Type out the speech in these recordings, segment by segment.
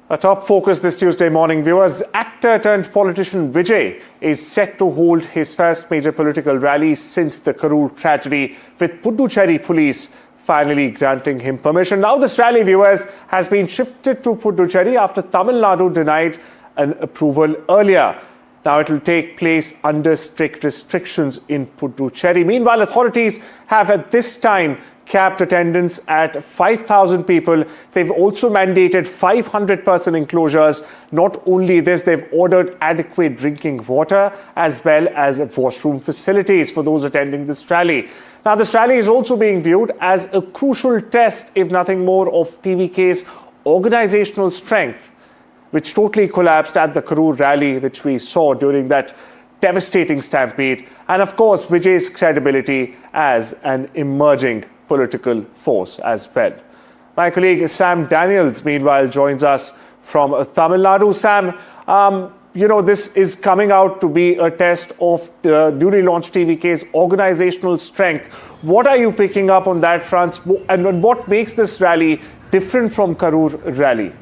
A top focus this Tuesday morning, viewers. Actor turned politician Vijay is set to hold his first major political rally since the Karoor tragedy, with Puducherry police finally granting him permission. Now this rally, viewers, has been shifted to Puducherry after Tamil Nadu denied an approval earlier. Now it will take place under strict restrictions in Puducherry. Meanwhile, authorities have at this time capped attendance at 5,000 people. They've also mandated 500-person enclosures. Not only this, they've ordered adequate drinking water as well as washroom facilities for those attending this rally. Now, this rally is also being viewed as a crucial test, if nothing more, of TVK's organisational strength, which totally collapsed at the Karoor rally, which we saw during that devastating stampede, and of course Vijay's credibility as an emerging political force as well. My colleague Sam Daniels, meanwhile, joins us from Tamil Nadu. Sam, this is coming out to be a test of the newly launched TVK's organisational strength. What are you picking up on that front, and what makes this rally different from Karoor rally?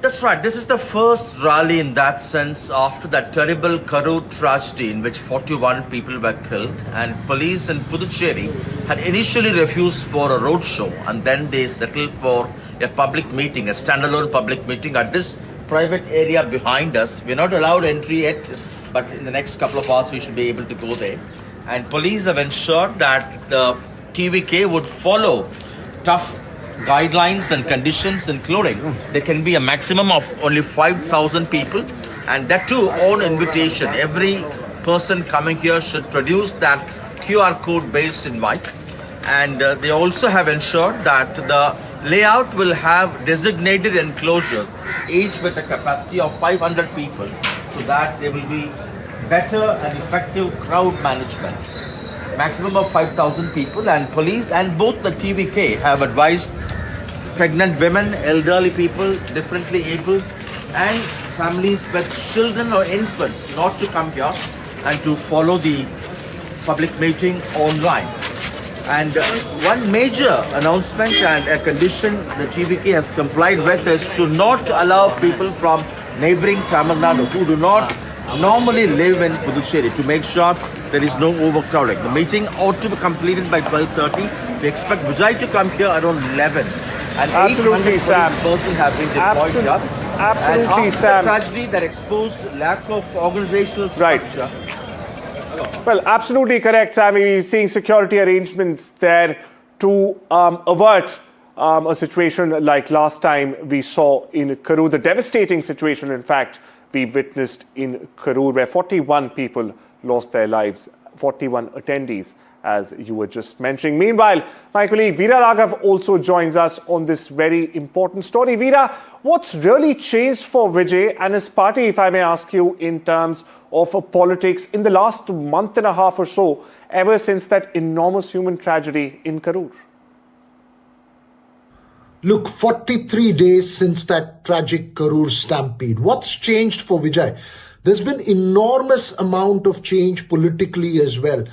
That's right. This is the first rally in that sense after that terrible Karoor tragedy in which 41 people were killed, and police in Puducherry had initially refused for a roadshow, and then they settled for a public meeting, a standalone public meeting at this private area behind us. We're not allowed entry yet, but in the next couple of hours we should be able to go there. And police have ensured that the TVK would follow tough guidelines and conditions, including there can be a maximum of only 5,000 people, and that too on invitation. Every person coming here should produce that QR code based invite, and they also have ensured that the layout will have designated enclosures, each with a capacity of 500 people, so that there will be better and effective crowd management. Maximum of 5,000 people, and police and both the TVK have advised pregnant women, elderly people, differently able, and families with children or infants not to come here and to follow the public meeting online. And one major announcement and a condition the TVK has complied with is to not allow people from neighbouring Tamil Nadu who do not normally live in Puducherry, to make sure there is no overcrowding. The meeting ought to be completed by 12:30. We expect Vijay to come here around 11. And absolutely, Sam. Personnel have been deployed here. Absolutely, and Sam. The tragedy that exposed lack of organisational structure. Right. Well, absolutely correct, Sam. We're seeing security arrangements there to avert a situation like last time we saw in Karoor, the devastating situation, in fact, we witnessed in Karoor, where 41 people lost their lives, 41 attendees, as you were just mentioning. Meanwhile, my colleague Veera Raghav also joins us on this very important story. Veera, what's really changed for Vijay and his party, if I may ask you, in terms of politics in the last month and a half or so, ever since that enormous human tragedy in Karoor? Look, 43 days since that tragic Karoor stampede. What's changed for Vijay? There's been enormous amount of change politically as well.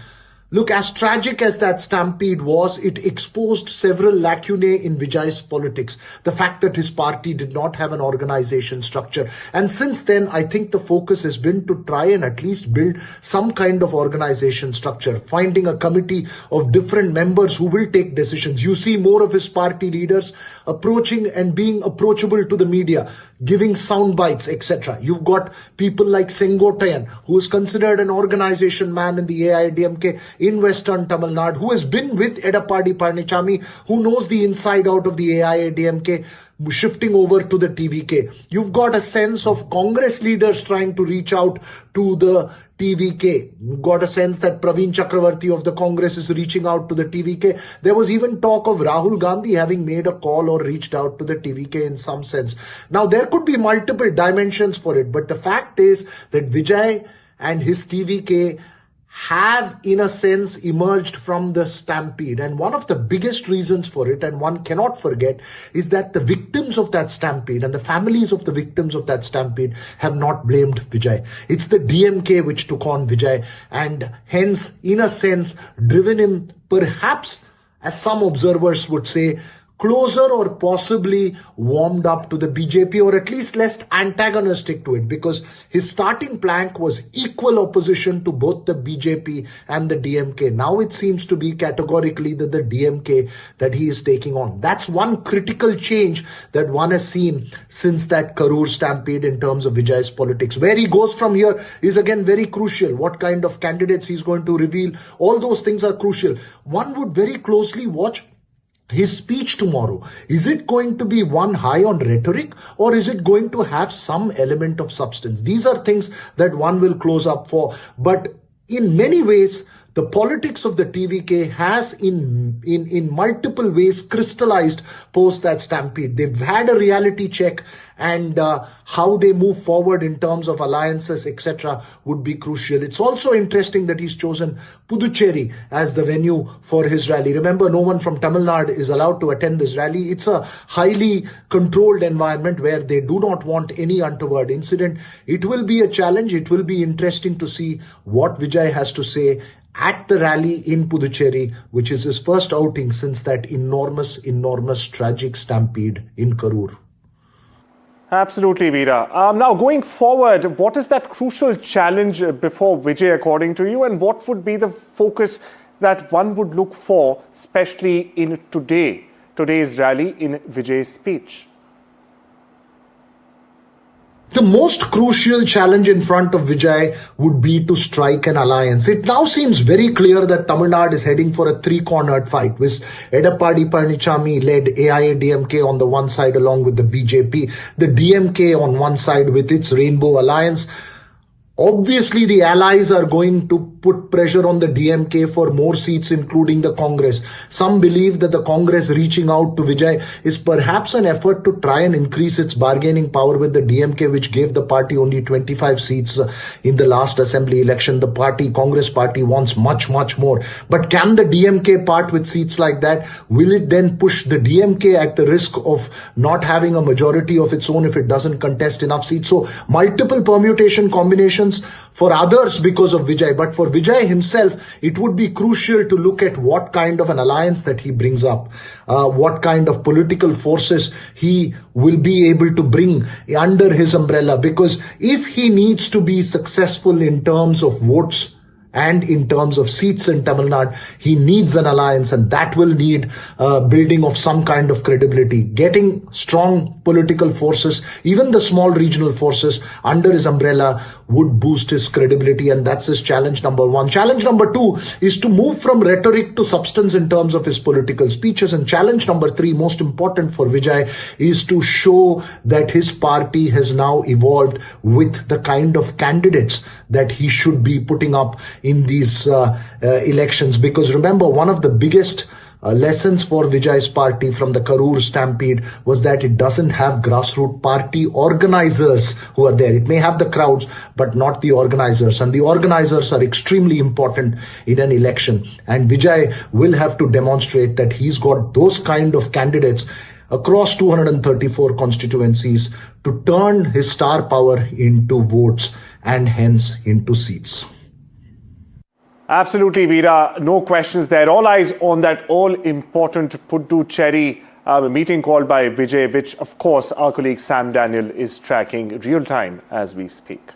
Look, as tragic as that stampede was, it exposed several lacunae in Vijay's politics. The fact that his party did not have an organization structure. And since then, I think the focus has been to try and at least build some kind of organization structure, finding a committee of different members who will take decisions. You see more of his party leaders approaching and being approachable to the media, giving sound bites, etc. You've got people like Sengottayan, who is considered an organization man in the AIADMK in Western Tamil Nadu, who has been with Edappadi Palanichami, who knows the inside out of the AIADMK, shifting over to the TVK. You've got a sense of Congress leaders trying to reach out to the TVK. You've got a sense that Praveen Chakravarti of the Congress is reaching out to the TVK. There was even talk of Rahul Gandhi having made a call or reached out to the TVK in some sense. Now, there could be multiple dimensions for it, but the fact is that Vijay and his TVK have, in a sense, emerged from the stampede. And one of the biggest reasons for it, and one cannot forget, is that the victims of that stampede and the families of the victims of that stampede have not blamed Vijay. It's the DMK which took on Vijay and hence, in a sense, driven him perhaps as some observers would say, closer or possibly warmed up to the BJP, or at least less antagonistic to it, because his starting plank was equal opposition to both the BJP and the DMK. Now it seems to be categorically that the DMK that he is taking on. That's one critical change that one has seen since that Karoor stampede in terms of Vijay's politics. Where he goes from here is again very crucial. What kind of candidates he's going to reveal, all those things are crucial. One would very closely watch his speech tomorrow. Is it going to be one high on rhetoric, or is it going to have some element of substance? These are things that one will close up for. But in many ways, the politics of the TVK has in multiple ways crystallized post that stampede. They've had a reality check, and how they move forward in terms of alliances, etc., would be crucial. It's also interesting that he's chosen Puducherry as the venue for his rally. Remember, no one from Tamil Nadu is allowed to attend this rally. It's a highly controlled environment where they do not want any untoward incident. It will be a challenge. It will be interesting to see what Vijay has to say at the rally in Puducherry, which is his first outing since that enormous tragic stampede in Karoor. Absolutely, Veera. Now, going forward, what is that crucial challenge before Vijay, according to you, and what would be the focus that one would look for, especially in today's rally, in Vijay's speech? The most crucial challenge in front of Vijay would be to strike an alliance. It now seems very clear that Tamil Nadu is heading for a three-cornered fight, with Edappadi Palanichami-led AIADMK on the one side along with the BJP, the DMK on one side with its Rainbow Alliance. Obviously, the allies are going to put pressure on the DMK for more seats, including the Congress. Some believe that the Congress reaching out to Vijay is perhaps an effort to try and increase its bargaining power with the DMK, which gave the party only 25 seats in the last assembly election. The Congress party wants much more. But can the DMK part with seats like that? Will it then push the DMK at the risk of not having a majority of its own if it doesn't contest enough seats? So multiple permutation combinations for others because of Vijay, but for Vijay himself, it would be crucial to look at what kind of an alliance that he brings up, what kind of political forces he will be able to bring under his umbrella, because if he needs to be successful in terms of votes and in terms of seats in Tamil Nadu, he needs an alliance, and that will need building of some kind of credibility. Getting strong political forces, even the small regional forces, under his umbrella would boost his credibility, and that's his challenge number one. Challenge number two is to move from rhetoric to substance in terms of his political speeches, and challenge number three, most important for Vijay, is to show that his party has now evolved with the kind of candidates that he should be putting up in these elections. Because remember, one of the biggest lessons for Vijay's party from the Karoor stampede was that it doesn't have grassroots party organizers who are there. It may have the crowds, but not the organizers. And the organizers are extremely important in an election. And Vijay will have to demonstrate that he's got those kind of candidates across 234 constituencies to turn his star power into votes and hence into seats. Absolutely, Veera. No questions there. All eyes on that all-important Puducherry meeting called by Vijay, which, of course, our colleague Sam Daniel is tracking real-time as we speak.